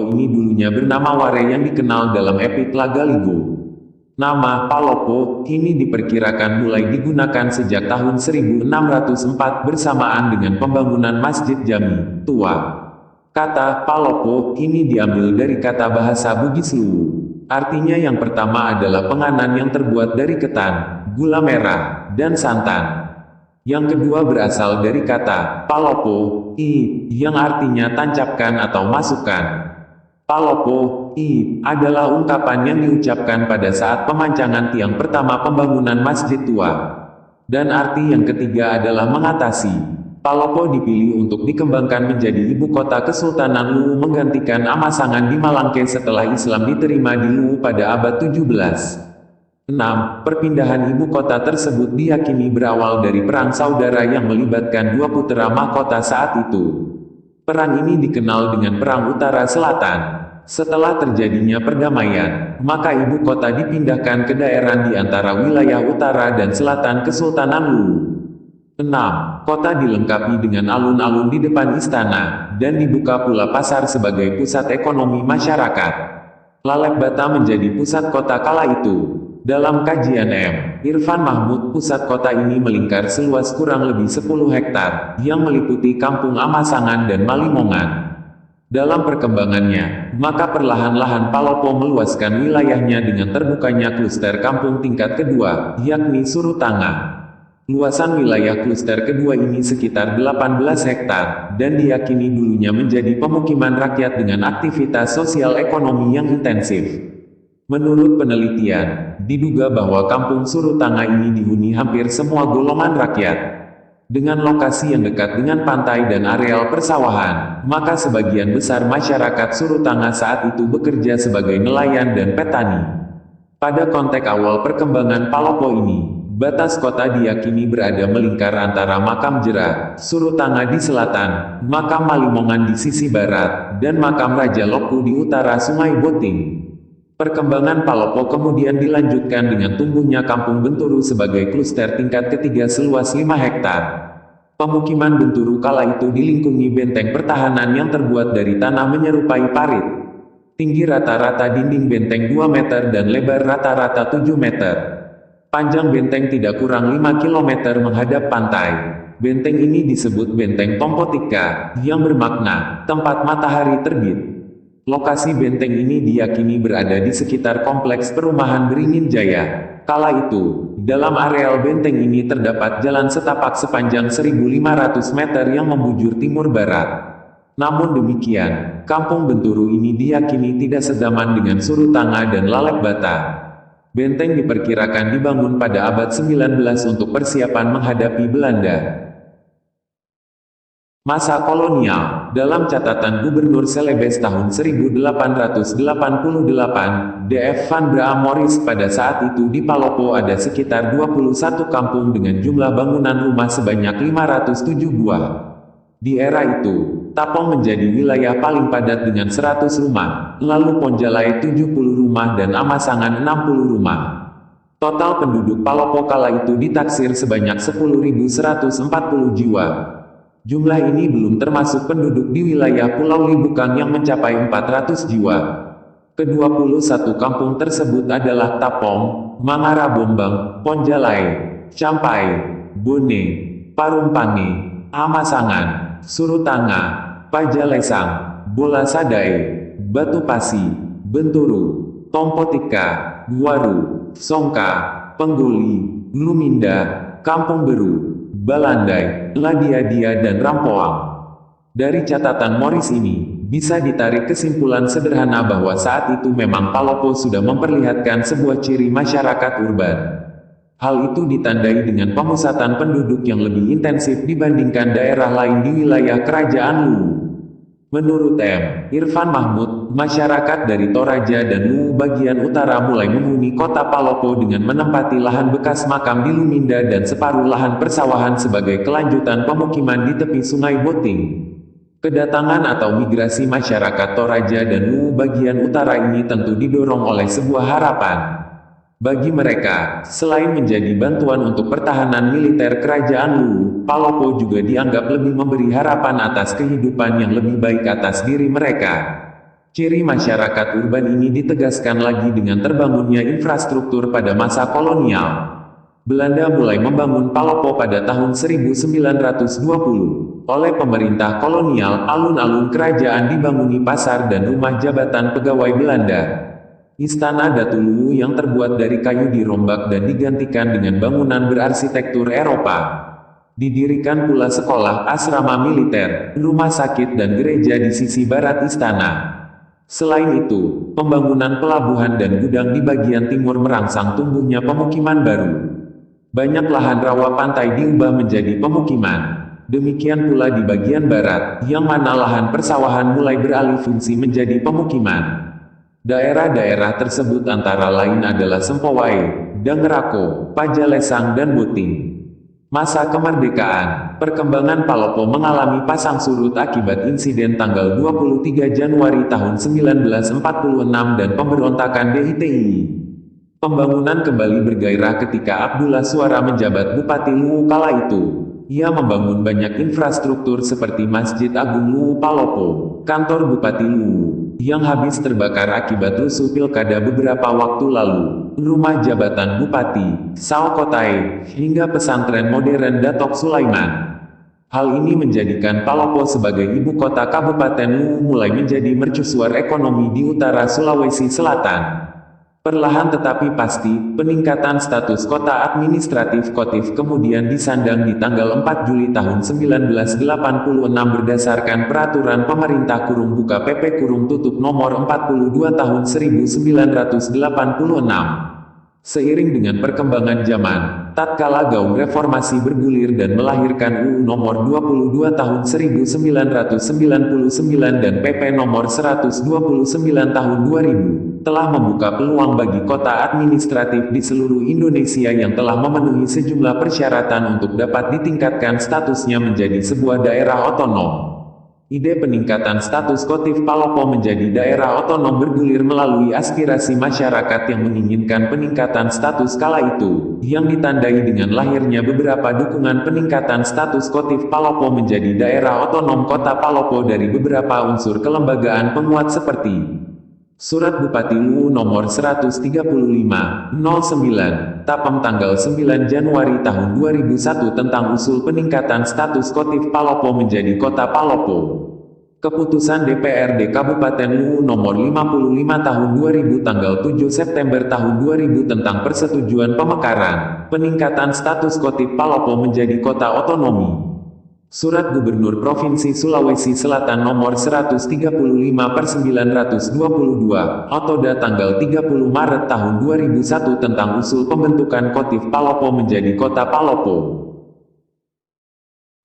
Palopo ini dulunya bernama Ware yang dikenal dalam epik Lagaligo. Nama Palopo kini diperkirakan mulai digunakan sejak tahun 1604 bersamaan dengan pembangunan Masjid Jami Tua. Kata Palopo ini diambil dari kata bahasa Bugis Luwu. Artinya yang pertama adalah penganan yang terbuat dari ketan, gula merah, dan santan. Yang kedua berasal dari kata Palopo yang artinya tancapkan atau masukkan. Palopo adalah ungkapan yang diucapkan pada saat pemancangan tiang pertama pembangunan Masjid Tua. Dan arti yang ketiga adalah mengatasi. Palopo dipilih untuk dikembangkan menjadi ibu kota Kesultanan Luwu menggantikan Amasangan di Malangke setelah Islam diterima di Luwu pada abad 17. 6. Perpindahan ibu kota tersebut diyakini berawal dari perang saudara yang melibatkan dua putra mahkota saat itu. Perang ini dikenal dengan Perang Utara Selatan. Setelah terjadinya perdamaian, maka ibu kota dipindahkan ke daerah di antara wilayah utara dan selatan Kesultanan Luwu. 6. Kota dilengkapi dengan alun-alun di depan istana, dan dibuka pula pasar sebagai pusat ekonomi masyarakat. Lalebata menjadi pusat kota kala itu. Dalam kajian M. Irfan Mahmud, pusat kota ini melingkar seluas kurang lebih 10 hektar, yang meliputi Kampung Amasangan dan Malimongan. Dalam perkembangannya, maka perlahan-lahan Palopo meluaskan wilayahnya dengan terbukanya kluster kampung tingkat kedua, yakni Surutanga. Luasan wilayah kluster kedua ini sekitar 18 hektar, dan diyakini dulunya menjadi pemukiman rakyat dengan aktivitas sosial ekonomi yang intensif. Menurut penelitian, diduga bahwa kampung Surutanga ini dihuni hampir semua golongan rakyat. Dengan lokasi yang dekat dengan pantai dan areal persawahan, maka sebagian besar masyarakat Surutanga saat itu bekerja sebagai nelayan dan petani. Pada konteks awal perkembangan Palopo ini, batas kota diyakini berada melingkar antara Makam Jera, Surutanga di selatan, Makam Malimongan di sisi barat, dan Makam Raja Loku di utara Sungai Boting. Perkembangan Palopo kemudian dilanjutkan dengan tumbuhnya Kampung Benturu sebagai kluster tingkat ketiga seluas 5 hektar. Pemukiman Benturu kala itu dilingkungi benteng pertahanan yang terbuat dari tanah menyerupai parit. Tinggi rata-rata dinding benteng 2 meter dan lebar rata-rata 7 meter. Panjang benteng tidak kurang 5 km menghadap pantai. Benteng ini disebut Benteng Tompotika, yang bermakna tempat matahari terbit. Lokasi benteng ini diyakini berada di sekitar kompleks perumahan Beringin Jaya. Kala itu, dalam areal benteng ini terdapat jalan setapak sepanjang 1.500 meter yang membujur timur barat. Namun demikian, Kampung Benturu ini diyakini tidak sezaman dengan Surutanga dan Lalebata. Benteng diperkirakan dibangun pada abad 19 untuk persiapan menghadapi Belanda. Masa kolonial, dalam catatan Gubernur Celebes tahun 1888, D.F. Van Braam Morris pada saat itu di Palopo ada sekitar 21 kampung dengan jumlah bangunan rumah sebanyak 507 buah. Di era itu, Tapong menjadi wilayah paling padat dengan 100 rumah, lalu Ponjalai 70 rumah dan Amasangan 60 rumah. Total penduduk Palopo kala itu ditaksir sebanyak 10.140 jiwa. Jumlah ini belum termasuk penduduk di wilayah Pulau Libukang yang mencapai 400 jiwa. Ke-21 kampung tersebut adalah Tapong, Mangarabombang, Ponjalai, Campai, Bone, Parumpange, Amasangan, Surutanga, Pajalesang, Bola Sadai, Batu Pasi, Benturu, Tompotika, Guaru, Songka, Pengguli, Luminda, Kampung Beru, Balandai, Ladiadia dan Rampoang. Dari catatan Morris ini, bisa ditarik kesimpulan sederhana bahwa saat itu memang Palopo sudah memperlihatkan sebuah ciri masyarakat urban. Hal itu ditandai dengan pemusatan penduduk yang lebih intensif dibandingkan daerah lain di wilayah Kerajaan Luwu. Menurut M. Irfan Mahmud, masyarakat dari Toraja dan Luwu bagian utara mulai menghuni kota Palopo dengan menempati lahan bekas makam di Luminda dan separuh lahan persawahan sebagai kelanjutan pemukiman di tepi Sungai Boting. Kedatangan atau migrasi masyarakat Toraja dan Luwu bagian utara ini tentu didorong oleh sebuah harapan. Bagi mereka, selain menjadi bantuan untuk pertahanan militer Kerajaan Luwu, Palopo juga dianggap lebih memberi harapan atas kehidupan yang lebih baik atas diri mereka. Ciri masyarakat urban ini ditegaskan lagi dengan terbangunnya infrastruktur pada masa kolonial. Belanda mulai membangun Palopo pada tahun 1920. Oleh pemerintah kolonial, alun-alun kerajaan dibanguni pasar dan rumah jabatan pegawai Belanda. Istana Datu Luwu yang terbuat dari kayu dirombak dan digantikan dengan bangunan berarsitektur Eropa. Didirikan pula sekolah, asrama militer, rumah sakit dan gereja di sisi barat istana. Selain itu, pembangunan pelabuhan dan gudang di bagian timur merangsang tumbuhnya pemukiman baru. Banyak lahan rawa pantai diubah menjadi pemukiman. Demikian pula di bagian barat, yang mana lahan persawahan mulai beralih fungsi menjadi pemukiman. Daerah-daerah tersebut antara lain adalah Sempowai, Dangerako, Pajalesang dan Buting. Masa kemerdekaan, perkembangan Palopo mengalami pasang surut akibat insiden tanggal 23 Januari tahun 1946 dan pemberontakan DITI. Pembangunan kembali bergairah ketika Abdullah Suara menjabat Bupati Luwu kala itu. Ia membangun banyak infrastruktur seperti Masjid Agung Luwu Palopo, kantor Bupati Luwu, yang habis terbakar akibat rusuh pilkada beberapa waktu lalu, rumah jabatan Bupati, Sao Kotai, hingga pesantren modern Datok Sulaiman. Hal ini menjadikan Palopo sebagai ibu kota Kabupaten Luwu mulai menjadi mercusuar ekonomi di utara Sulawesi Selatan. Perlahan tetapi pasti, peningkatan status kota administratif Kotif kemudian disandang di tanggal 4 Juli tahun 1986 berdasarkan Peraturan Pemerintah (PP) nomor 42 tahun 1986. Seiring dengan perkembangan zaman, tatkala gaung reformasi bergulir dan melahirkan UU nomor 22 tahun 1999 dan PP nomor 129 tahun 2000, telah membuka peluang bagi kota administratif di seluruh Indonesia yang telah memenuhi sejumlah persyaratan untuk dapat ditingkatkan statusnya menjadi sebuah daerah otonom. Ide peningkatan status Kotif Palopo menjadi daerah otonom bergulir melalui aspirasi masyarakat yang menginginkan peningkatan status kala itu, yang ditandai dengan lahirnya beberapa dukungan peningkatan status Kotif Palopo menjadi daerah otonom Kota Palopo dari beberapa unsur kelembagaan penguat seperti Surat Bupati Luwu nomor 135/09, Tapem tanggal 9 Januari tahun 2001 tentang usul peningkatan status Kotif Palopo menjadi Kota Palopo. Keputusan DPRD Kabupaten Luwu nomor 55 tahun 2000 tanggal 7 September tahun 2000 tentang persetujuan pemekaran, peningkatan status Kotif Palopo menjadi kota otonomi. Surat Gubernur Provinsi Sulawesi Selatan nomor 135/922, Otoda tanggal 30 Maret tahun 2001 tentang usul pembentukan Kotif Palopo menjadi Kota Palopo.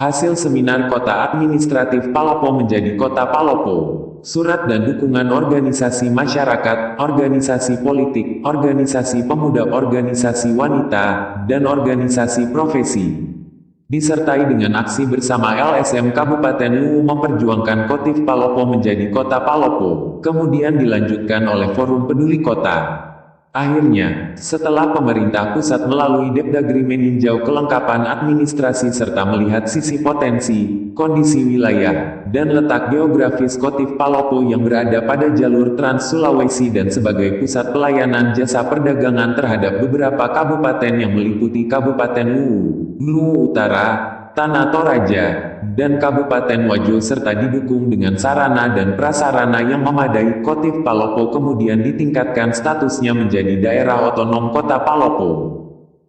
Hasil seminar Kota Administratif Palopo menjadi Kota Palopo. Surat dan dukungan organisasi masyarakat, organisasi politik, organisasi pemuda, organisasi wanita, dan organisasi profesi. Disertai dengan aksi bersama LSM Kabupaten Luwu memperjuangkan Kotif Palopo menjadi Kota Palopo, kemudian dilanjutkan oleh Forum Peduli Kota. Akhirnya, setelah pemerintah pusat melalui Depdagri meninjau kelengkapan administrasi serta melihat sisi potensi, kondisi wilayah, dan letak geografis Kotif Palopo yang berada pada jalur Trans Sulawesi dan sebagai pusat pelayanan jasa perdagangan terhadap beberapa kabupaten yang meliputi Kabupaten Luwu, Luwu Utara, Tanah Toraja, dan Kabupaten Wajo serta didukung dengan sarana dan prasarana yang memadai, Kotif Palopo kemudian ditingkatkan statusnya menjadi daerah otonom Kota Palopo.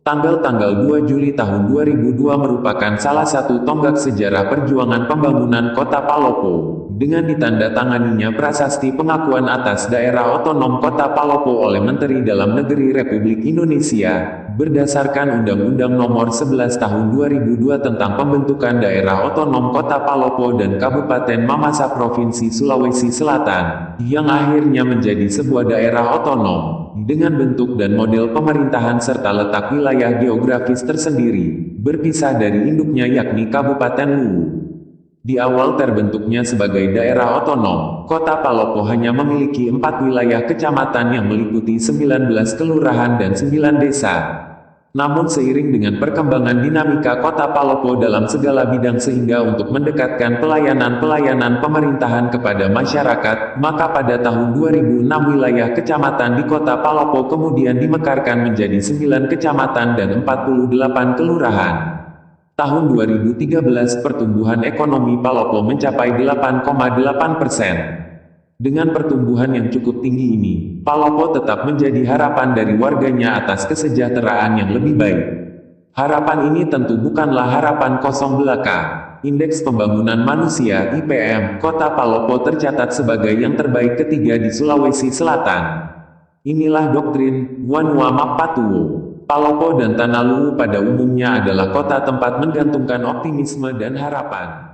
Tanggal 2 Juli tahun 2002 merupakan salah satu tonggak sejarah perjuangan pembangunan Kota Palopo, dengan ditandatanganinya prasasti pengakuan atas daerah otonom Kota Palopo oleh Menteri Dalam Negeri Republik Indonesia, berdasarkan Undang-Undang Nomor 11 Tahun 2002 tentang pembentukan daerah otonom Kota Palopo dan Kabupaten Mamasa Provinsi Sulawesi Selatan, yang akhirnya menjadi sebuah daerah otonom, dengan bentuk dan model pemerintahan serta letak wilayah geografis tersendiri, berpisah dari induknya yakni Kabupaten Luwu. Di awal terbentuknya sebagai daerah otonom, Kota Palopo hanya memiliki 4 wilayah kecamatan yang meliputi 19 kelurahan dan 9 desa. Namun seiring dengan perkembangan dinamika Kota Palopo dalam segala bidang sehingga untuk mendekatkan pelayanan-pelayanan pemerintahan kepada masyarakat, maka pada tahun 2006 wilayah kecamatan di Kota Palopo kemudian dimekarkan menjadi 9 kecamatan dan 48 kelurahan. Tahun 2013 pertumbuhan ekonomi Palopo mencapai 8,8%. Dengan pertumbuhan yang cukup tinggi ini, Palopo tetap menjadi harapan dari warganya atas kesejahteraan yang lebih baik. Harapan ini tentu bukanlah harapan kosong belaka. Indeks Pembangunan Manusia (IPM) Kota Palopo tercatat sebagai yang terbaik ketiga di Sulawesi Selatan. Inilah doktrin Wanua Mapatuwo. Palopo dan Tanah Luwu pada umumnya adalah kota tempat menggantungkan optimisme dan harapan.